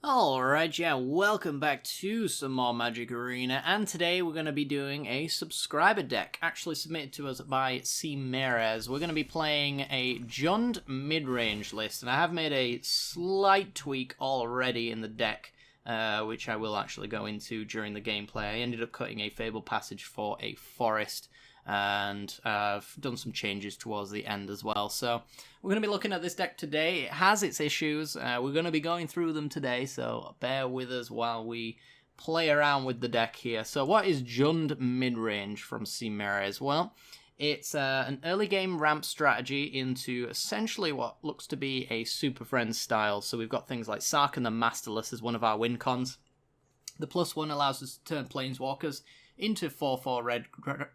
Alright, yeah, welcome back to some more Magic Arena, and today we're going to be doing a subscriber deck, actually submitted to us by SuperMadLad. We're going to be playing a Jund Midrange list, and I have made a slight tweak already in the deck, which I will actually go into during the gameplay. I ended up cutting a Fable Passage for a Forest, and I've done some changes towards the end as well. So we're going to be looking at this deck today. It has its issues. We're going to be going through them today, so bear with us while we play around with the deck here. So what is Jund Midrange from SuperMadLad? Well, it's an early game ramp strategy into essentially what looks to be a Super Friends style. So we've got things like Sarkhan the Masterless as one of our win cons. The +1 allows us to turn Planeswalkers into 4/4 red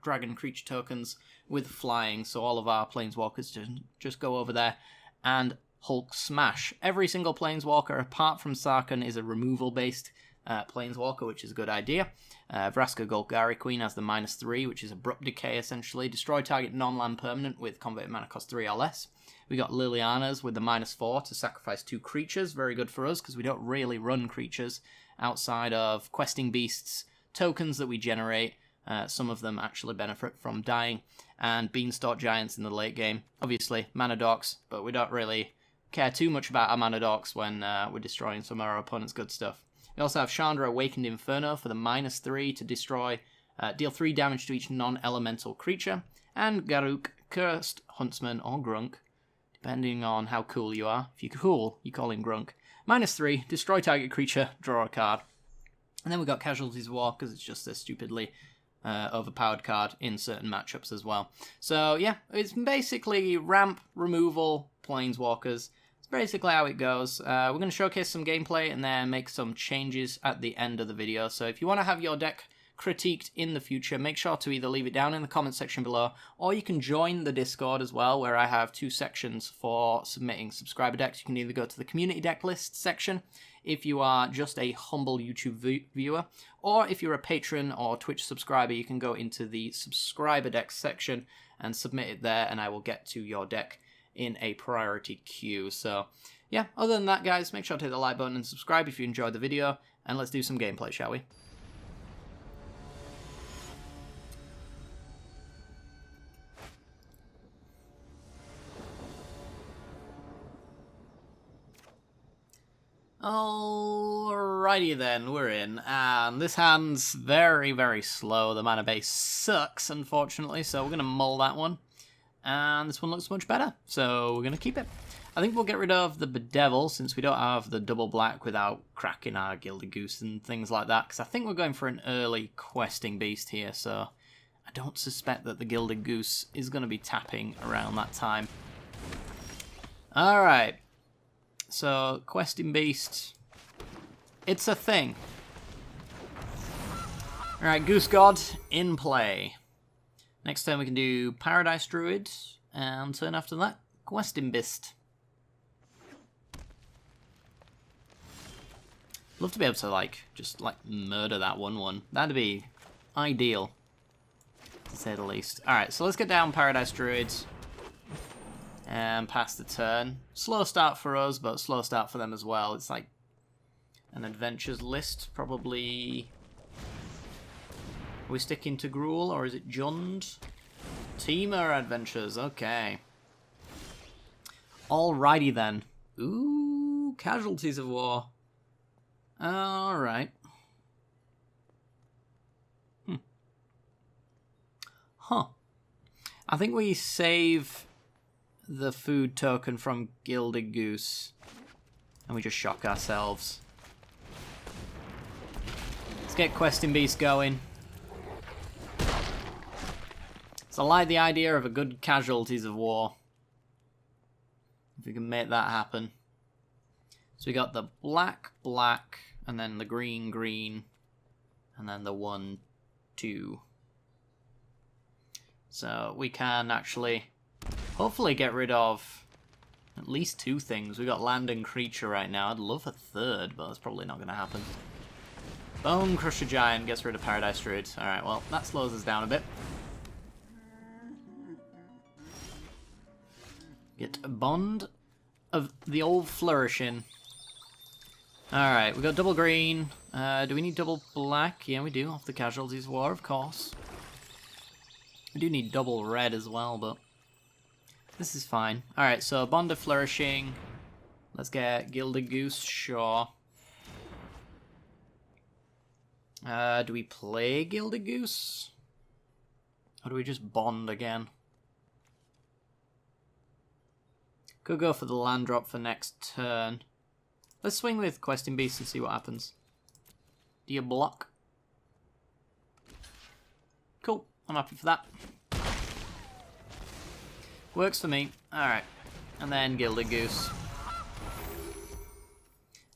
dragon creature tokens with flying, so all of our Planeswalkers just go over there and Hulk smash. Every single Planeswalker apart from Sarkhan is a removal-based Planeswalker, which is a good idea. Vraska Golgari Queen has the -3, which is Abrupt Decay essentially. Destroy target non-land permanent with converted mana cost 3 or less. We got Liliana's with the -4 to sacrifice 2 creatures. Very good for us because we don't really run creatures outside of Questing Beasts, tokens that we generate. Some of them actually benefit from dying, and Beanstalk Giants in the late game. Obviously, mana dorks, but we don't really care too much about our mana dorks when we're destroying some of our opponent's good stuff. We also have Chandra Awakened Inferno for the -3 to destroy, deal 3 damage to each non-elemental creature, and Garruk, Cursed Huntsman or Grunk, depending on how cool you are. If you're cool, you call him Grunk. -3, destroy target creature, draw a card. And then we've got Casualties of War, because it's just a stupidly overpowered card in certain matchups as well. So yeah, it's basically ramp, removal, Planeswalkers. It's basically how it goes. We're going to showcase some gameplay and then make some changes at the end of the video. So if you want to have your deck critiqued in the future, make sure to either leave it down in the comment section below, or you can join the Discord as well, where I have 2 sections for submitting subscriber decks. You can either go to the community deck list section if you are just a humble YouTube viewer, or if you're a patron or Twitch subscriber, you can go into the subscriber deck section and submit it there, and I will get to your deck in a priority queue. So yeah, other than that, guys, make sure to hit the like button and subscribe if you enjoyed the video, and let's do some gameplay, shall we? Alrighty then, we're in, and this hand's very, very slow. The mana base sucks, unfortunately, so we're going to mull that one. And this one looks much better, so we're going to keep it. I think we'll get rid of the Bedevil, since we don't have the double black without cracking our Gilded Goose and things like that, because I think we're going for an early Questing Beast here, so I don't suspect that the Gilded Goose is going to be tapping around that time. Alright. So, Questing Beast, it's a thing. Alright, Goose God in play. Next turn we can do Paradise Druid, and turn after that, Questing Beast. Love to be able to, just murder that 1/1. That'd be ideal, to say the least. Alright, so let's get down Paradise Druids. And pass the turn. Slow start for us, but slow start for them as well. It's like an adventures list, probably. Are we sticking to Gruul, or is it Jund? Teamer adventures, okay. Alrighty then. Ooh, Casualties of War. Alright. Huh. I think we save the food token from Gilded Goose, and we just shock ourselves. Let's get Questing Beast going. So I like the idea of a good Casualties of War, if we can make that happen. So we got the black, black, and then the green, green, and then the 1, 2. So we can actually hopefully get rid of at least 2 things. We got land and creature right now. I'd love a 3rd, but that's probably not going to happen. Bone Crusher Giant gets rid of Paradise Druid. Alright, well, that slows us down a bit. Get a Bond of the Old Flourishing. Alright, we got double green. Do we need double black? Yeah, we do, off the Casualties War, of course. We do need double red as well, but this is fine. Alright, so Bond of Flourishing. Let's get Gilded Goose, sure. Do we play Gilded Goose? Or do we just bond again? Could go for the land drop for next turn. Let's swing with Questing Beast and see what happens. Do you block? Cool, I'm happy for that. Works for me. Alright. And then Gilded Goose.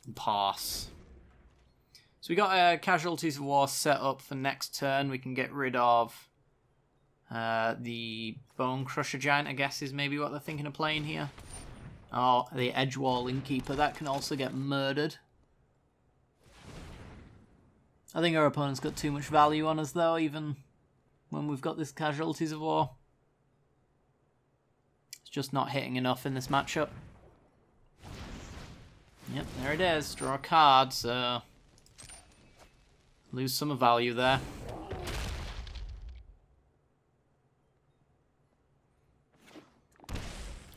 And pass. So we got a Casualties of War set up for next turn. We can get rid of the Bone Crusher Giant, I guess, is maybe what they're thinking of playing here. Oh, the Edgewall Innkeeper. That can also get murdered. I think our opponent's got too much value on us, though, even when we've got this Casualties of War. It's just not hitting enough in this matchup. Yep, there it is. Draw a card, so lose some value there.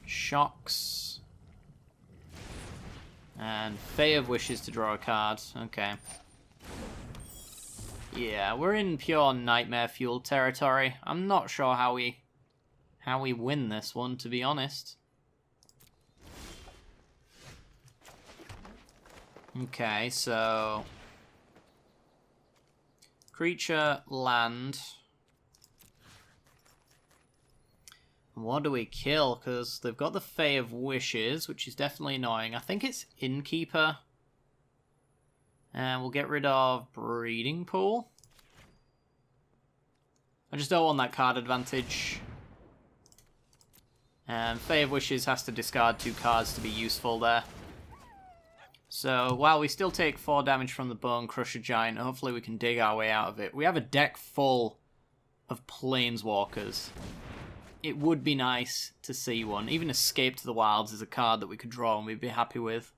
Shocks. And Fae of Wishes to draw a card. Okay. Yeah, we're in pure Nightmare Fuel territory. I'm not sure how we win this one, to be honest. Okay, so creature, land. What do we kill? Because they've got the Fae of Wishes, which is definitely annoying. I think it's Innkeeper. And we'll get rid of Breeding Pool. I just don't want that card advantage. And Fae of Wishes has to discard 2 cards to be useful there. So while we still take 4 damage from the Bone Crusher Giant, hopefully we can dig our way out of it. We have a deck full of Planeswalkers. It would be nice to see one. Even Escape to the Wilds is a card that we could draw and we'd be happy with.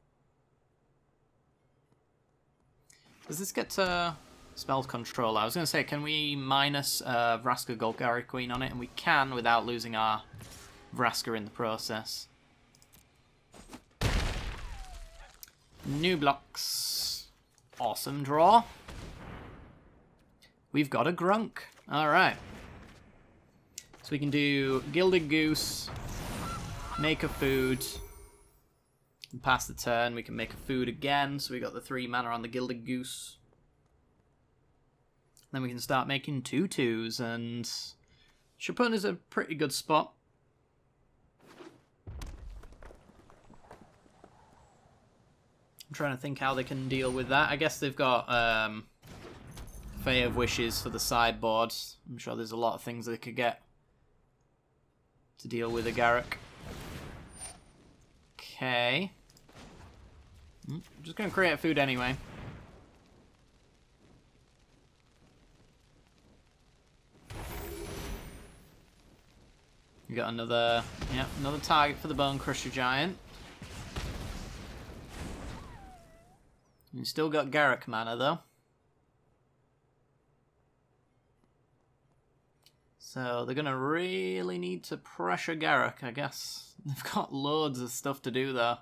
Does this get to Spell Control? I was going to say, can we minus Vraska Golgari Queen on it? And we can without losing our Vraska in the process. New blocks. Awesome draw. We've got a Grunk. Alright. So we can do Gilded Goose, make a food, and pass the turn. We can make a food again, so we got the 3 mana on the Gilded Goose. Then we can start making 2/2s, and Chapun is a pretty good spot. I'm trying to think how they can deal with that. I guess they've got Fae of Wishes for the sideboard. I'm sure there's a lot of things they could get to deal with a Garruk. Okay. I'm just going to create food anyway. We got another target for the Bone Crusher Giant. You still got Garruk mana though. So they're going to really need to pressure Garruk, I guess. They've got loads of stuff to do though.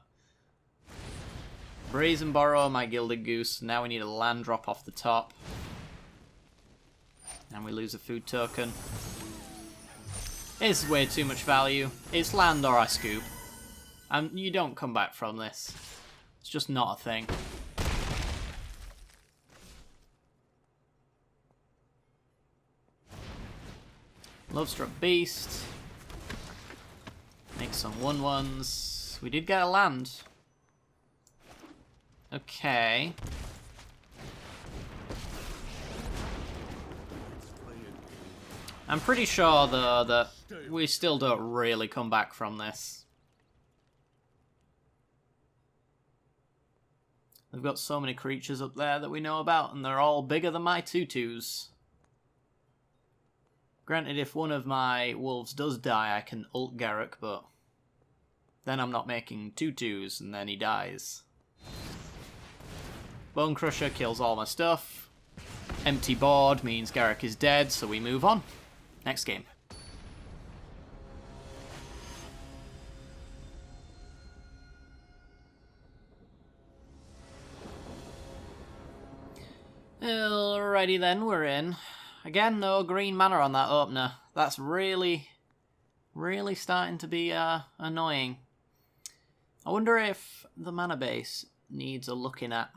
Brazen Borrow my Gilded Goose. Now we need a land drop off the top. And we lose a food token. It's way too much value. It's land or I scoop. And you don't come back from this. It's just not a thing. Lovestruck Beast. Make some 1/1s. We did get a land. Okay. I'm pretty sure, though, that we still don't really come back from this. They've got so many creatures up there that we know about, and they're all bigger than my 2/2s. Granted, if one of my wolves does die, I can ult Garruk, but then I'm not making 2/2s, and then he dies. Bone Crusher kills all my stuff. Empty board means Garrick is dead, so we move on. Next game. Alrighty then, we're in. Again, no green mana on that opener. That's really starting to be annoying. I wonder if the mana base needs a looking at.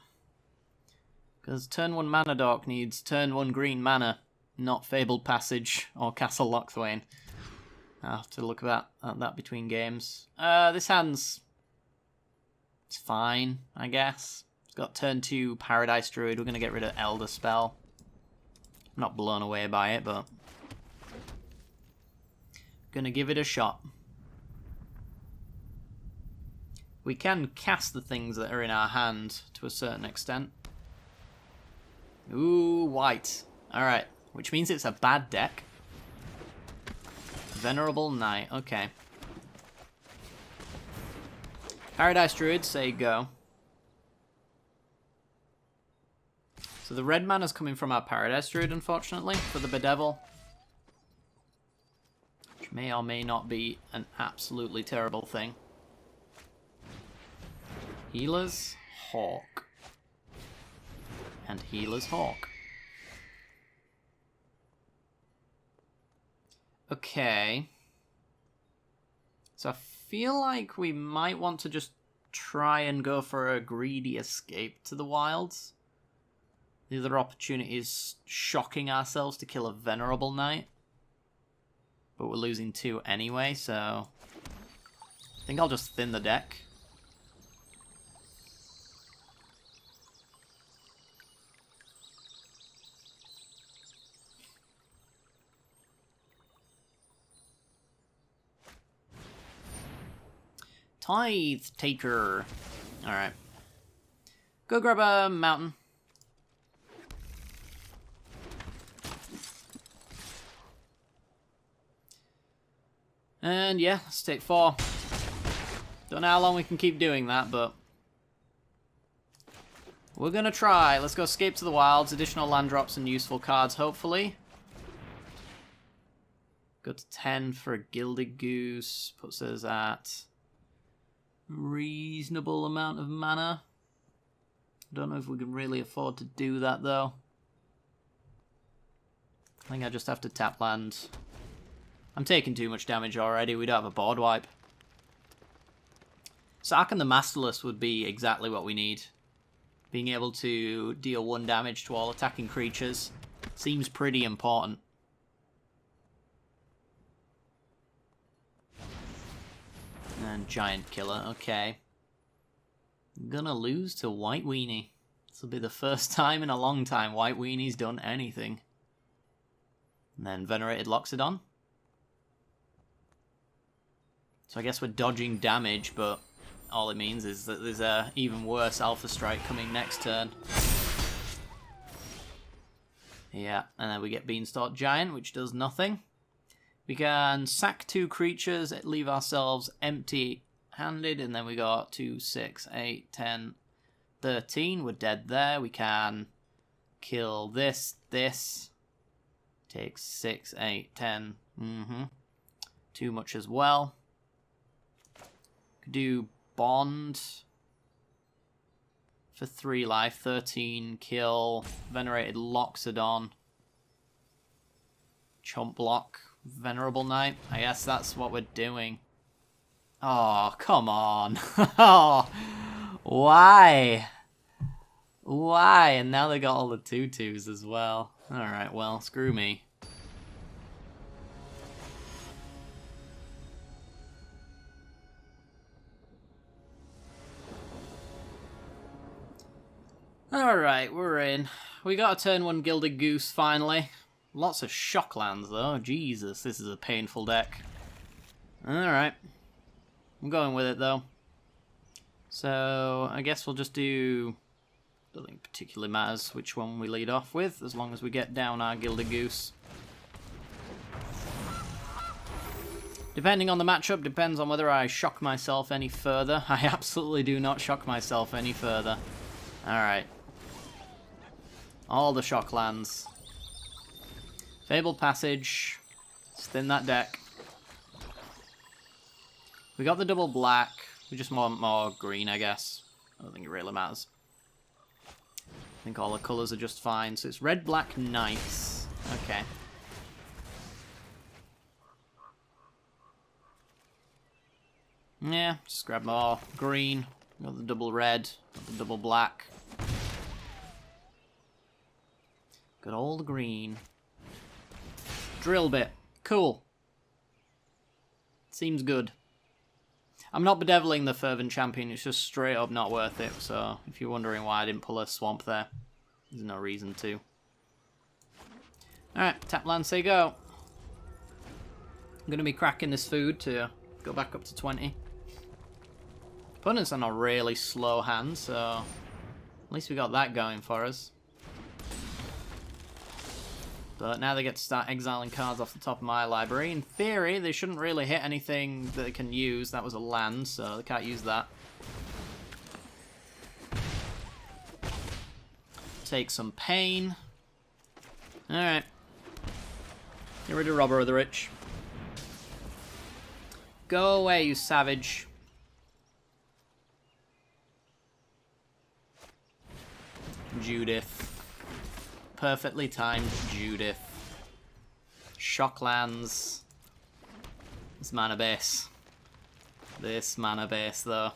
Because turn 1 Mana Dork needs turn 1 green mana, not Fabled Passage or Castle Lochthwain. I'll have to look at that between games. This hand's... it's fine, I guess. It's got turn 2 Paradise Druid. We're going to get rid of Elder Spell. I'm not blown away by it, but... gonna give it a shot. We can cast the things that are in our hand to a certain extent. Ooh, white. Alright, which means it's a bad deck. Venerable Knight, okay. Paradise Druid, say go. So the red mana's coming from our Paradise Druid, unfortunately, for the Bedevil. Which may or may not be an absolutely terrible thing. Healer's Hawk. And Healer's Hawk. Okay. So I feel like we might want to just try and go for a greedy escape to the wilds. The other opportunity is shocking ourselves to kill a Venerable Knight. But we're losing 2 anyway, so... I think I'll just thin the deck. Tithe Taker. Alright. Go grab a mountain. And yeah, let's take 4. Don't know how long we can keep doing that, but... we're gonna try. Let's go Escape to the Wilds. Additional land drops and useful cards, hopefully. Go to 10 for a Gilded Goose. Puts us at... reasonable amount of mana. Don't know if we can really afford to do that, though. I think I just have to tap land. I'm taking too much damage already. We don't have a board wipe. Sark and the Masterless would be exactly what we need. Being able to deal 1 damage to all attacking creatures seems pretty important. And Giant Killer, okay. Gonna lose to White Weenie. This will be the first time in a long time White Weenie's done anything. And then Venerated Loxodon. So I guess we're dodging damage, but all it means is that there's a even worse Alpha Strike coming next turn. Yeah, and then we get Beanstalk Giant, which does nothing. We can sack 2 creatures, leave ourselves empty-handed, and then we got 2, 6, 8, 10, 13. We're dead there. We can kill this. Takes 6, 8, 10. Too much as well. Could do Bond for 3 life. 13, kill. Venerated Loxodon. Chomp Block. Venerable Knight. I guess that's what we're doing. Oh, come on. Oh, why? Why? And now they got all the 2/2s as well. Alright, well, screw me. Alright, we're in. We got a turn 1 Gilded Goose, finally. Lots of shock lands, though. Jesus, this is a painful deck. Alright. I'm going with it, though. So, I guess we'll just do... I don't think it particularly matters which one we lead off with, as long as we get down our Gilded Goose. Depending on the matchup, depends on whether I shock myself any further. I absolutely do not shock myself any further. Alright. All the shock lands. Fabled Passage. Let's thin that deck. We got the double black. We just want more green, I guess. I don't think it really matters. I think all the colours are just fine. So it's red, black, knights. Okay. Yeah, just grab more green. Got the double red. Got the double black. Got all the green. Drill bit. Cool. Seems good. I'm not bedeviling the Fervent Champion, it's just straight up not worth it, so if you're wondering why I didn't pull a swamp there, there's no reason to. Alright, tap land, say go. I'm going to be cracking this food to go back up to 20. Opponent's on a really slow hand, so at least we got that going for us. But now they get to start exiling cards off the top of my library. In theory, they shouldn't really hit anything that they can use. That was a land, so they can't use that. Take some pain. Alright. Get rid of Robber of the Rich. Go away, you savage. Judith. Perfectly timed Judith. Shocklands. This mana base. This mana base, though.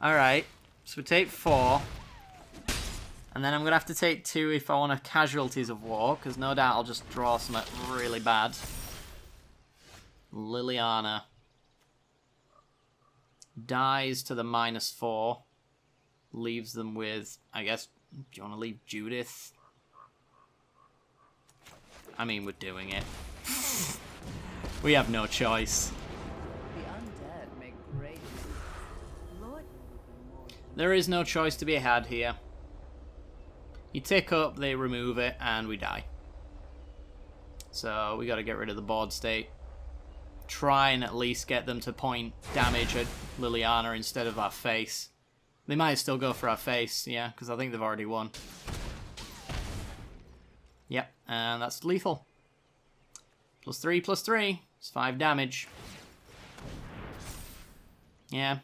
Alright. So we take 4. And then I'm going to have to take 2 if I want a Casualties of War, because no doubt I'll just draw something really bad. Liliana. Dies to the -4. Leaves them with, I guess, do you want to leave Judith? I mean, we're doing it. We have no choice. The undead make great. Lord, there is no choice to be had here. You tick up, they remove it, and we die. So we got to get rid of the board state. Try and at least get them to point damage at Liliana instead of our face. They might still go for our face, yeah, because I think they've already won. Yep, and that's lethal. +3/+3. It's 5 damage. Yeah.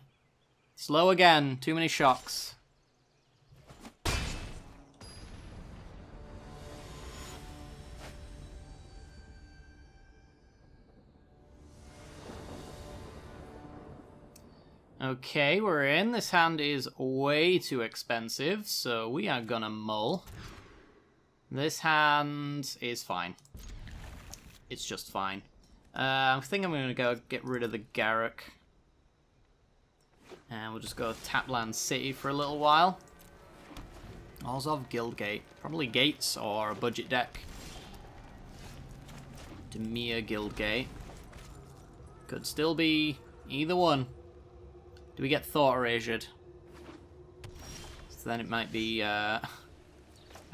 Slow again. Too many shocks. Okay, we're in. This hand is way too expensive, so we are gonna mull. This hand is fine. It's just fine. I think I'm gonna go get rid of the Garruk. And we'll just go Tapland City for a little while. Orzhov Guildgate. Probably Gates or a budget deck. Demir Guildgate. Could still be either one. Do we get Thought Erasured? So then it might be a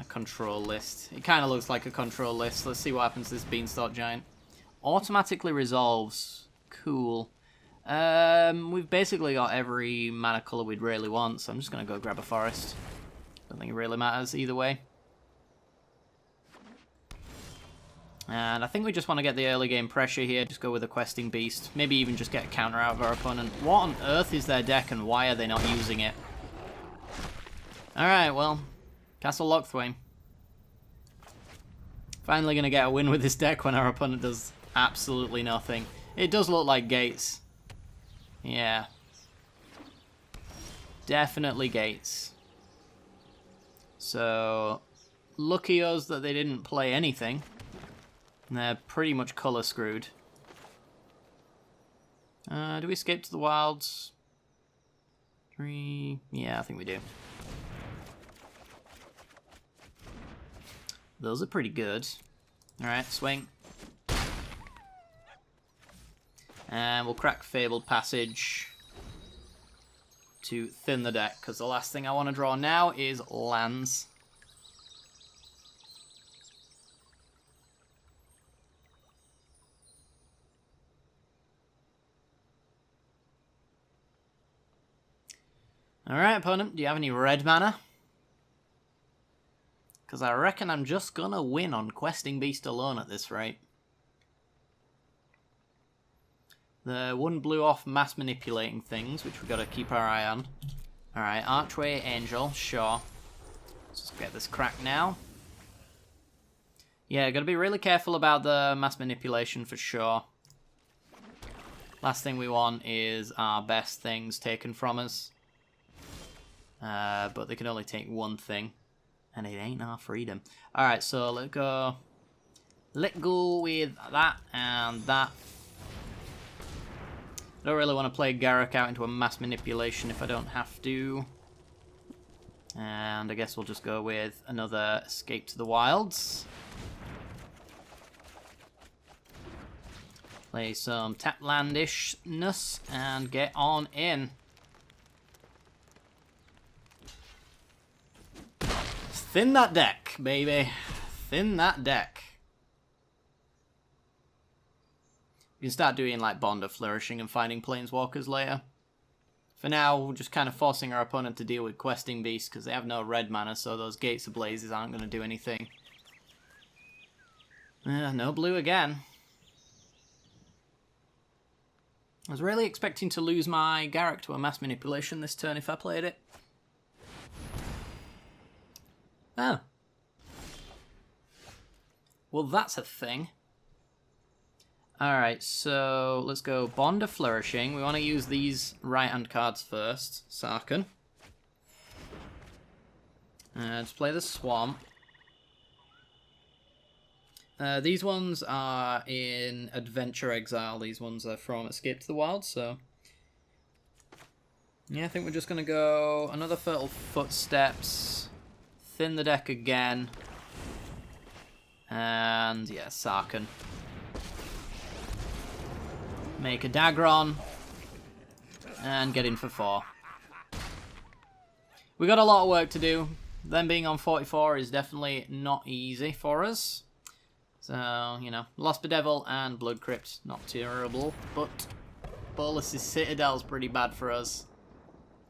control list. It kind of looks like a control list. Let's see what happens to this Beanstalk Giant. Automatically resolves. Cool. We've basically got every mana colour we'd really want, so I'm just going to go grab a forest. Don't think it really matters either way. And I think we just want to get the early game pressure here. Just go with a Questing Beast. Maybe even just get a counter out of our opponent. What on earth is their deck and why are they not using it? Alright, well. Castle Lockthwain. Finally going to get a win with this deck when our opponent does absolutely nothing. It does look like Gates. Yeah. Definitely Gates. So, lucky us that they didn't play anything. They're pretty much colour screwed. Do we escape to the wilds? 3... Yeah, I think we do. Those are pretty good. Alright, swing. And we'll crack Fabled Passage to thin the deck, because the last thing I want to draw now is lands. Alright, opponent, do you have any red mana? Because I reckon I'm just gonna win on Questing Beast alone at this rate. The one blew off mass manipulating things, which we've got to keep our eye on. Alright, Archway Angel, sure. Let's just get this crack now. Yeah, gotta be really careful about the mass manipulation for sure. Last thing we want is our best things taken from us. But they can only take one thing. And it ain't our freedom. Alright, so let's go. Let go with that and that. I don't really want to play Garruk out into a mass manipulation if I don't have to. And I guess we'll just go with another Escape to the Wilds. Play some Taplandishness and get on in. Thin that deck, baby. Thin that deck. You can start doing like Bond of Flourishing and finding Planeswalkers later. For now, we're just kind of forcing our opponent to deal with Questing Beasts because they have no red mana, so those Gates of Blazes aren't going to do anything. No blue again. I was really expecting to lose my Garruk to a mass manipulation this turn if I played it. Oh. Well, that's a thing. Alright, so let's go Bond of Flourishing. We want to use these right-hand cards first. Sarkhan. Let's play the Swamp. These ones are in Adventure Exile. These ones are from Escape to the Wild, so... yeah, I think we're just going to go another Fertile Footsteps. Thin the deck again. And, yeah, Sarkhan. Make a Dagron. And get in for 4. We got a lot of work to do. Them being on 44 is definitely not easy for us. So, you know, Lost Bedevil and Blood Crypt, not terrible. But Bolas's Citadel's pretty bad for us.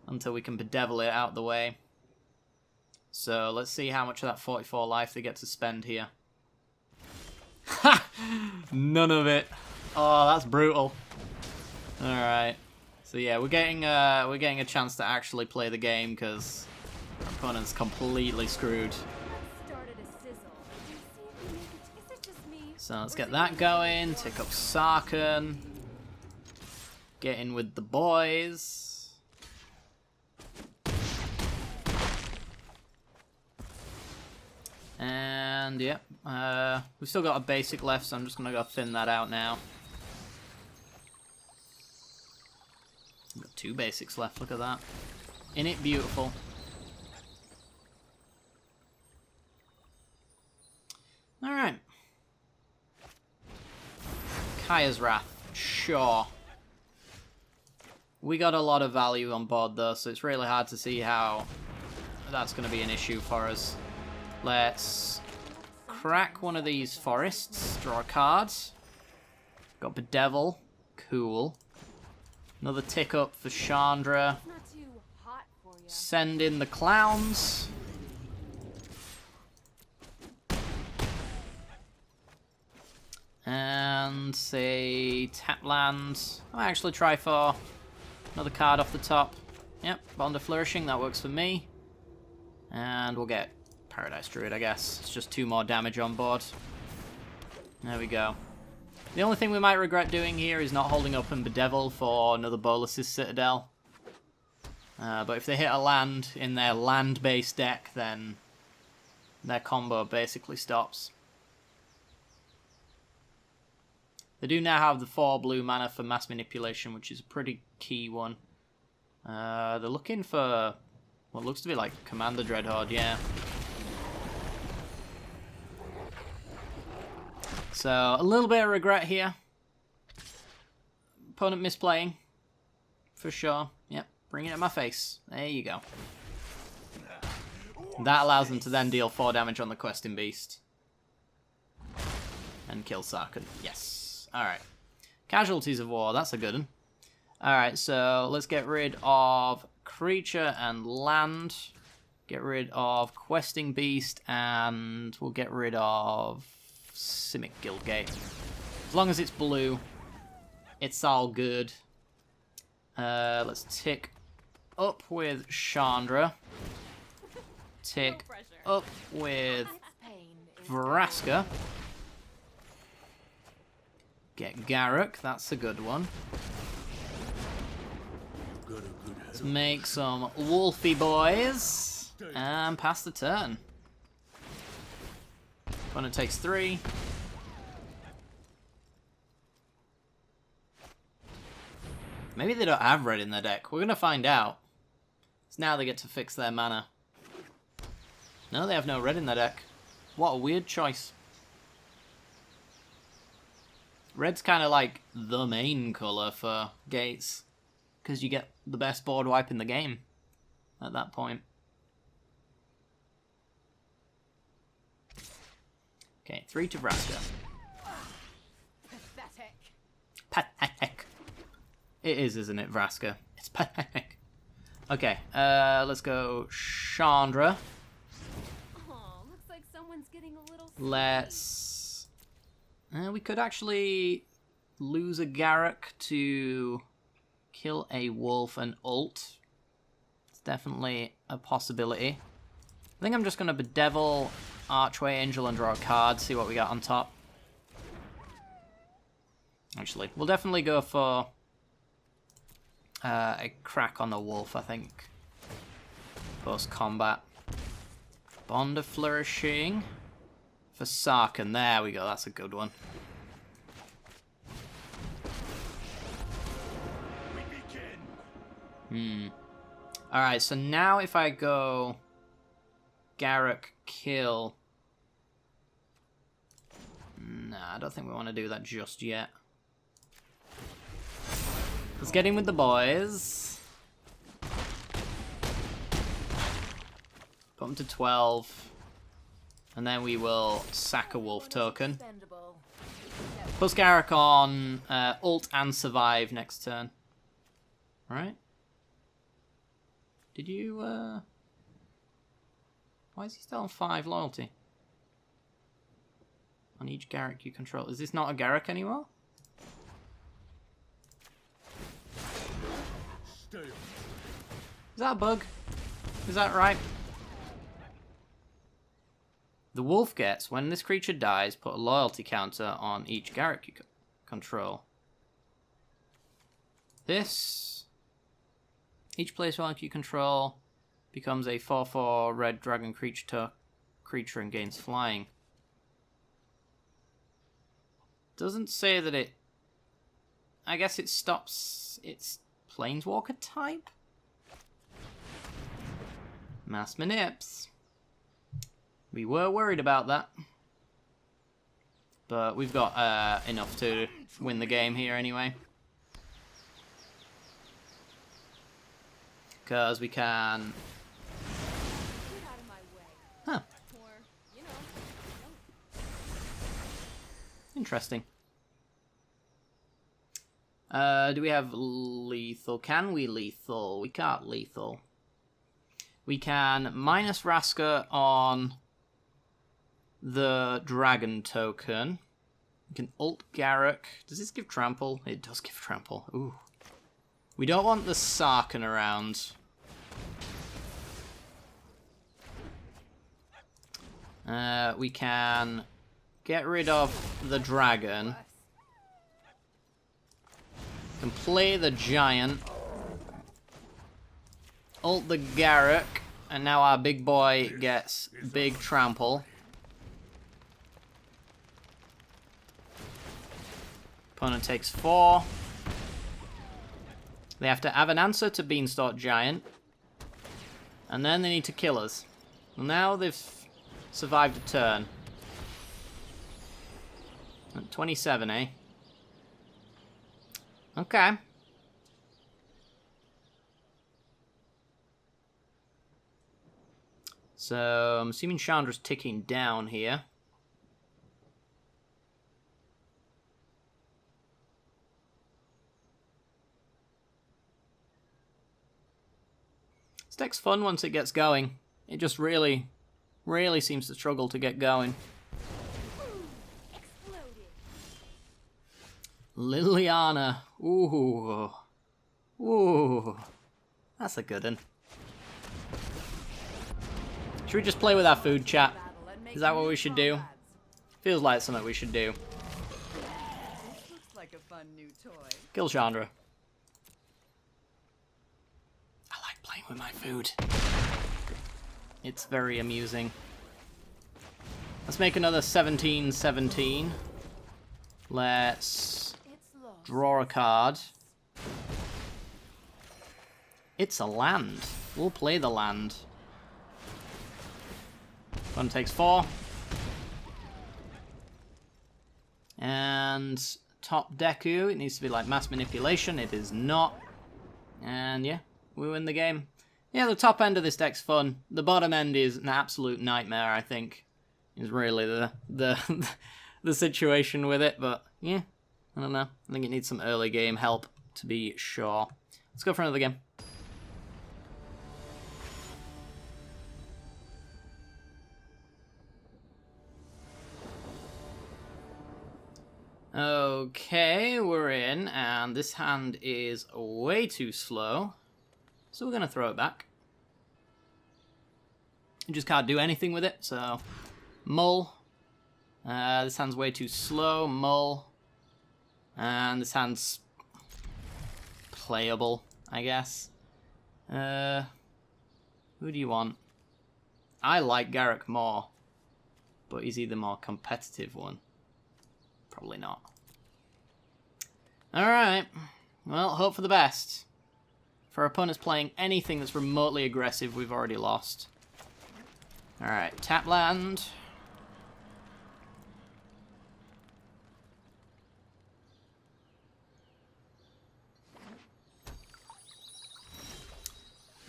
Until we can Bedevil it out the way. So, let's see how much of that 44 life they get to spend here. Ha! None of it. Oh, that's brutal. Alright. So yeah, we're getting a chance to actually play the game because our opponent's completely screwed. So let's get that going, take up Sarkhan. Get in with the boys. And yeah, we've still got a basic left, so I'm just gonna go thin that out now. Got 2 basics left, look at that. Isn't it beautiful? Alright. Kaya's Wrath, sure. We got a lot of value on board though, so it's really hard to see how that's going to be an issue for us. Let's crack one of these forests, draw a card. Got Bedevil, cool. Another tick up for Chandra. Send in the clowns. And say Tapland. I might actually try for another card off the top. Yep, Bond of Flourishing, that works for me. And we'll get Paradise Druid, I guess. It's just 2 more damage on board. There we go. The only thing we might regret doing here is not holding up and Bedevil for another Bolas's Citadel. But if they hit a land in their land-based deck, then their combo basically stops. They do now have the 4 blue mana for mass manipulation, which is a pretty key one. They're looking for what looks to be like Commander Dreadhorde, yeah. So, a little bit of regret here. Opponent misplaying. For sure. Yep, bring it at my face. There you go. That allows them to then deal 4 damage on the Questing Beast. And kill Sarkhan. Yes. Alright. Casualties of War, that's a good one. Alright, so let's get rid of creature and land. Get rid of Questing Beast, and we'll get rid of Simic Guildgate. As long as it's blue, it's all good. Let's tick up with Chandra. Tick up with Vraska. Get Garruk, that's a good one. Let's make some Wolfy boys. And pass the turn. Opponent takes 3. Maybe they don't have red in their deck. We're going to find out. So now they get to fix their mana. No, they have no red in their deck. What a weird choice. Red's kind of like the main colour for gates. Because you get the best board wipe in the game at that point. Okay, 3 to Vraska. Pathetic. Pathetic. It is, isn't it, Vraska? It's pathetic. Okay, let's go Chandra. Oh, looks like someone's getting a little Let's... we could actually lose a Garruk to kill a wolf and ult. It's definitely a possibility. I think I'm just going to bedevil Archway Angel and draw a card, see what we got on top. Actually, we'll definitely go for a crack on the wolf, I think. Post-combat. Bond of Flourishing for Sarkhan. There we go, that's a good one. Alright, so now if I go Garruk kill... Nah, I don't think we want to do that just yet. Let's get in with the boys. Put them to 12. And then we will sack a wolf token. Plus Garruk on ult and survive next turn. Right? Did you... Why is he still on 5 loyalty? On each Garruk you control. Is this not a Garruk anymore? Is that a bug? Is that right? The wolf gets, when this creature dies, put a loyalty counter on each Garruk you control. This... Each planeswalker you control becomes a 4/4 red dragon creature and gains flying. Doesn't say that it... I guess it stops its planeswalker type? Mass manips. We were worried about that. But we've got enough to win the game here anyway. Because we can... Huh. Interesting. Do we have lethal? Can we lethal? We can't lethal. We can minus Vraska on the dragon token. We can ult Garruk. Does this give trample? It does give trample. Ooh. We don't want the Sarkhan around. We can get rid of the dragon. Can play the giant. Ult the Garruk. And now our big boy gets big trample. Opponent takes 4. They have to have an answer to Beanstalk Giant. And then they need to kill us. Well, now they've survived a turn. 27, eh? Okay. So, I'm assuming Chandra's ticking down here. This deck's fun once it gets going. It just really, really seems to struggle to get going. Exploded. Liliana. Ooh. Ooh. That's a good one. Should we just play with our food, chat? Is that what we should do? Feels like something we should do. This looks like a fun new toy. Kill Chandra. I like playing with my food. It's very amusing. Let's make another 17-17. Let's draw a card. It's a land. We'll play the land. One takes 4. And top Deku, it needs to be like mass manipulation. It is not. And yeah, we win the game. Yeah, the top end of this deck's fun. The bottom end is an absolute nightmare, I think. Is really the the situation with it. But yeah, I don't know. I think it needs some early game help to be sure. Let's go for another game. Okay, we're in, and this hand is way too slow, so we're going to throw it back. You just can't do anything with it, so mull. This hand's way too slow, mull. And this hand's playable, I guess. Who do you want? I like Garrick more, but he's the more competitive one. Probably not. Alright. Well, hope for the best. For our opponents playing anything that's remotely aggressive, we've already lost. Alright, tap land.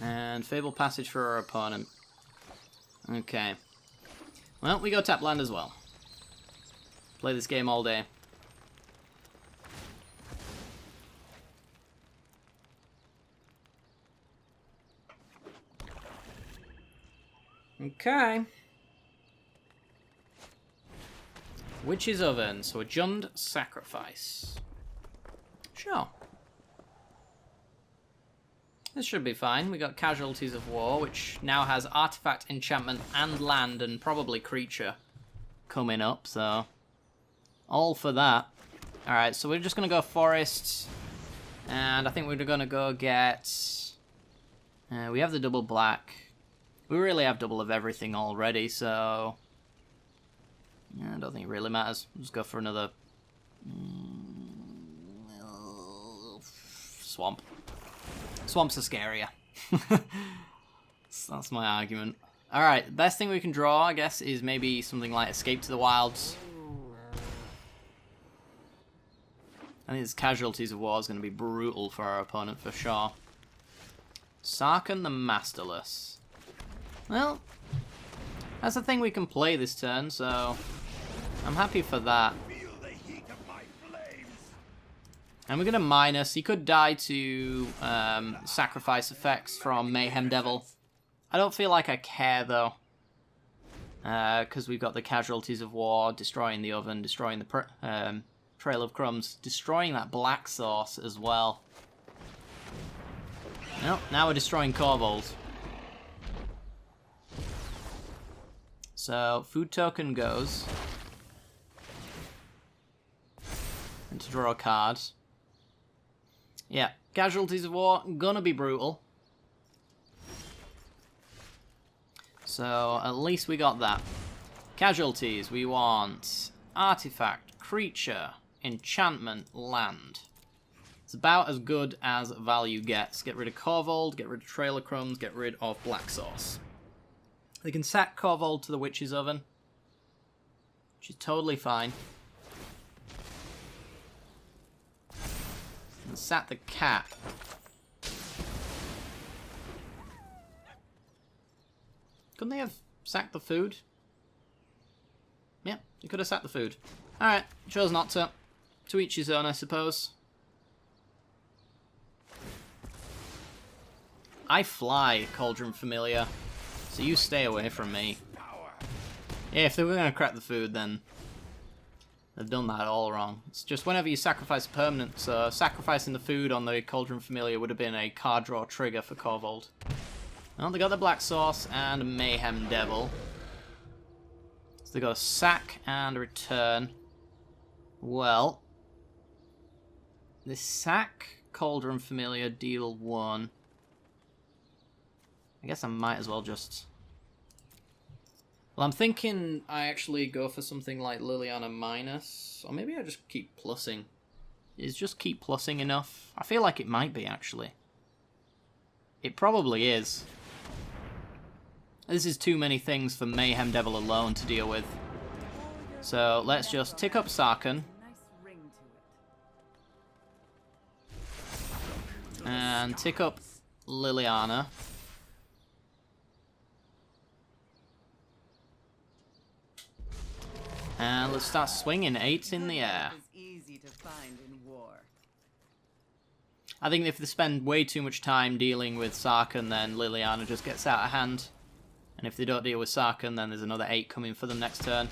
And Fable Passage for our opponent. Okay. Well, we go tap land as well. Play this game all day. Okay. Witch's Oven, so a Jund Sacrifice. Sure. This should be fine. We got Casualties of War, which now has Artifact, Enchantment, and Land, and probably Creature coming up, so all for that. Alright, so we're just going to go Forest, and I think we're going to go get... we have the double black. We really have double of everything already, so... yeah, I don't think it really matters. We'll just go for another... swamp. Swamps are scarier. That's my argument. Alright, the best thing we can draw, I guess, is maybe something like Escape to the Wilds. I think this Casualties of War is going to be brutal for our opponent for sure. Sarkhan the Masterless. Well, that's the thing we can play this turn, so I'm happy for that. And we're going to minus. He could die to sacrifice effects from Mayhem Devil. I don't feel like I care, though. Because we've got the Casualties of War, destroying the oven, destroying the Trail of Crumbs, destroying that black sauce as well. Nope, now we're destroying Corvold. So, food token goes. And to draw a card. Yeah, Casualties of War, gonna be brutal. So, at least we got that. Casualties, we want Artifact, Creature, Enchantment, Land. It's about as good as value gets. Get rid of Corvold, get rid of Trail of Crumbs, get rid of Black Sauce. They can sack Corvold to the Witch's Oven, which is totally fine. And sack the cat. Couldn't they have sacked the food? Yeah, they could have sacked the food. Alright, chose not to. To each his own, I suppose. I fly, Cauldron Familiar. So you stay away from me. Yeah, if they were going to crack the food, then they've done that all wrong. It's just whenever you sacrifice a permanent, so sacrificing the food on the Cauldron Familiar would have been a card draw trigger for Korvold. Well, they got the Black Sauce and Mayhem Devil. So they got a sack and a return. Well, this sack Cauldron Familiar deal 1. I guess I might as well just... Well, I'm thinking I actually go for something like Liliana minus, or maybe I just keep plussing. Is just keep plussing enough? I feel like it might be, actually. It probably is. This is too many things for Mayhem Devil alone to deal with. So let's just tick up Sarkhan. And tick up Liliana. And let's start swinging 8s in the air. I think if they spend way too much time dealing with Sarkhan, then Liliana just gets out of hand. And if they don't deal with Sarkhan, then there's another 8 coming for them next turn.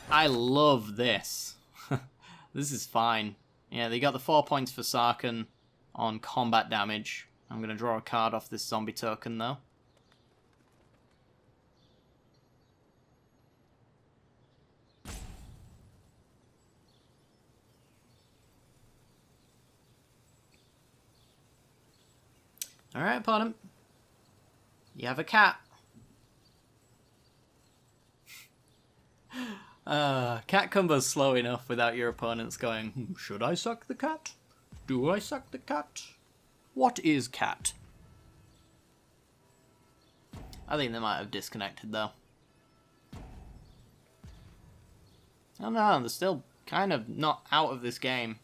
I love this. This is fine. Yeah, they got the 4 points for Sarkhan on combat damage. I'm going to draw a card off this zombie token, though. Alright, opponent. You have a cat. Cat combo's slow enough without your opponents going, should I suck the cat? Do I suck the cat? What is cat? I think they might have disconnected, though. Oh no, they're still kind of not out of this game.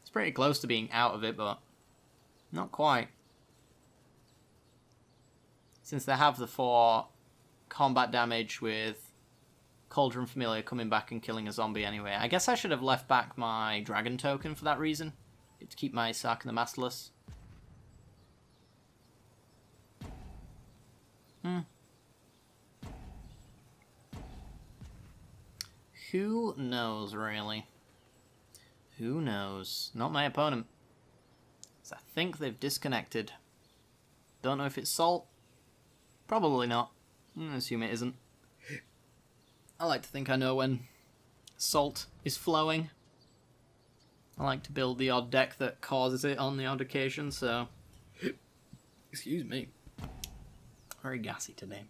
It's pretty close to being out of it, but not quite. Since they have the 4 combat damage with Cauldron Familiar coming back and killing a zombie anyway. I guess I should have left back my dragon token for that reason. To keep my Sarkhan the Masterless. Who knows, really? Who knows? Not my opponent. So I think they've disconnected. Don't know if it's Salt. Probably not. I assume it isn't. I like to think I know when Salt is flowing. I like to build the odd deck that causes it on the odd occasion, so... Excuse me. Very gassy today.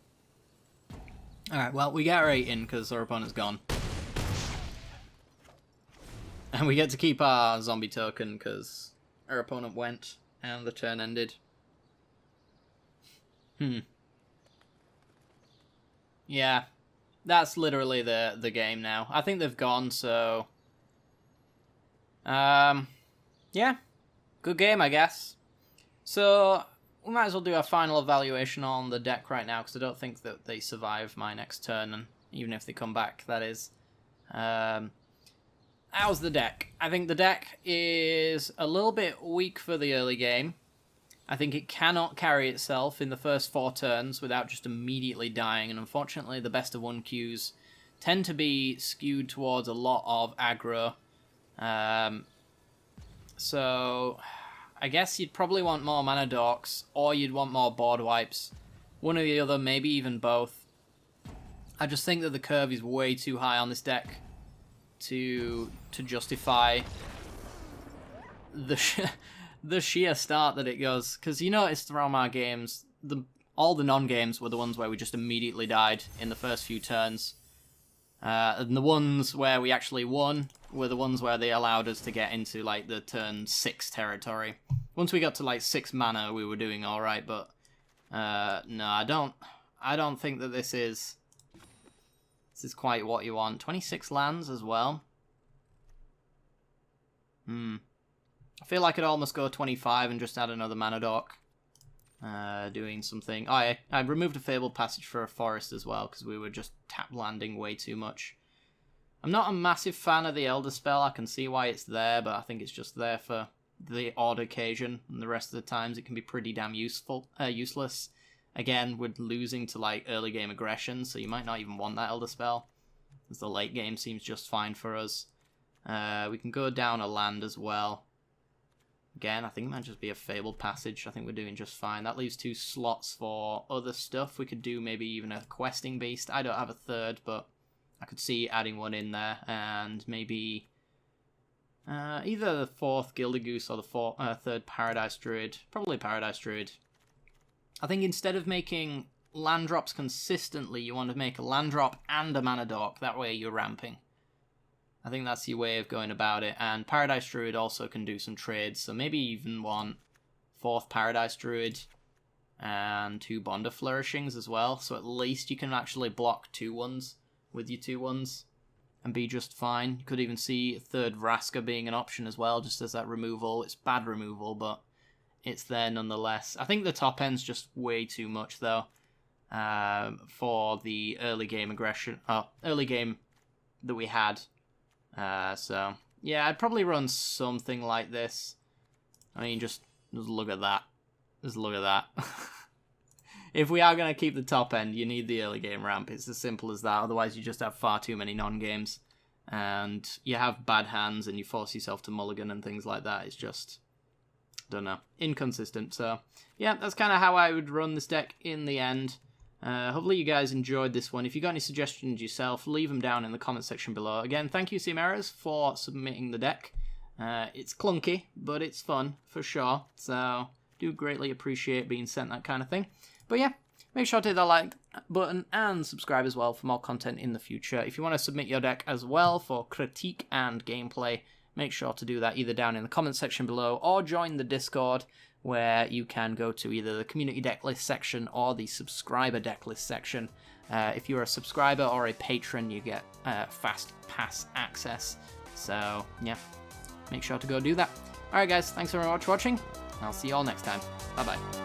Alright, well, we get our 8 in because our opponent's gone. And we get to keep our zombie token because our opponent went and the turn ended. Yeah, that's literally the game now. I think they've gone, so... yeah, good game, I guess. So, we might as well do our final evaluation on the deck right now, because I don't think that they survive my next turn, and even if they come back, that is. How's the deck? I think the deck is a little bit weak for the early game. I think it cannot carry itself in the first 4 turns without just immediately dying, and unfortunately the best of 1 queues tend to be skewed towards a lot of aggro. So I guess you'd probably want more mana dorks, or you'd want more board wipes. One or the other, maybe even both. I just think that the curve is way too high on this deck to justify the sheer start that it goes. Because you notice throughout our games, all the non-games were the ones where we just immediately died in the first few turns. And the ones where we actually won were the ones where they allowed us to get into like the turn 6 territory. Once we got to like 6 mana, we were doing all right. But no, I don't think that this is quite what you want. 26 lands as well. I feel like I'd almost go 25 and just add another mana dork. Doing something. Oh, I removed a Fabled Passage for a forest as well, because we were just tap landing way too much. I'm not a massive fan of the Elder Spell. I can see why it's there, but I think it's just there for the odd occasion, and the rest of the times it can be pretty damn useless. Again, we're losing to like early game aggression, so you might not even want that Elder Spell, as the late game seems just fine for us. We can go down a land as well. Again, I think it might just be a Fabled Passage. I think we're doing just fine. That leaves 2 slots for other stuff. We could do maybe even a Questing Beast. I don't have a third, but I could see adding one in there. And maybe either the 4th Gilded Goose or the 3rd Paradise Druid. Probably Paradise Druid. I think instead of making land drops consistently, you want to make a land drop and a mana dork. That way you're ramping. I think that's your way of going about it. And Paradise Druid also can do some trades, so maybe even want 4th Paradise Druid and 2 Bond of Flourishings as well. So at least you can actually block 2/1s with your 2/1s and be just fine. You could even see 3rd Vraska being an option as well, just as that removal. It's bad removal, but it's there nonetheless. I think the top end's just way too much though for the early game aggression, early game that we had. So yeah, I'd probably run something like this. I mean, just look at that. Just look at that. If we are going to keep the top end, you need the early game ramp. It's as simple as that. Otherwise, you just have far too many non-games. And you have bad hands and you force yourself to mulligan and things like that. It's just, don't know, inconsistent. So yeah, that's kind of how I would run this deck in the end. Hopefully you guys enjoyed this one. If you got any suggestions yourself, leave them down in the comment section below. Again, thank you, Seamerers, for submitting the deck. It's clunky, but it's fun, for sure. So, do greatly appreciate being sent that kind of thing. But yeah, make sure to hit that like button and subscribe as well for more content in the future. If you want to submit your deck as well for critique and gameplay, make sure to do that either down in the comment section below or join the Discord, where you can go to either the community deck list section or the subscriber deck list section. If you're a subscriber or a patron, you get fast pass access. So yeah, make sure to go do that. Alright guys, thanks very much for watching. I'll see you all next time. Bye bye.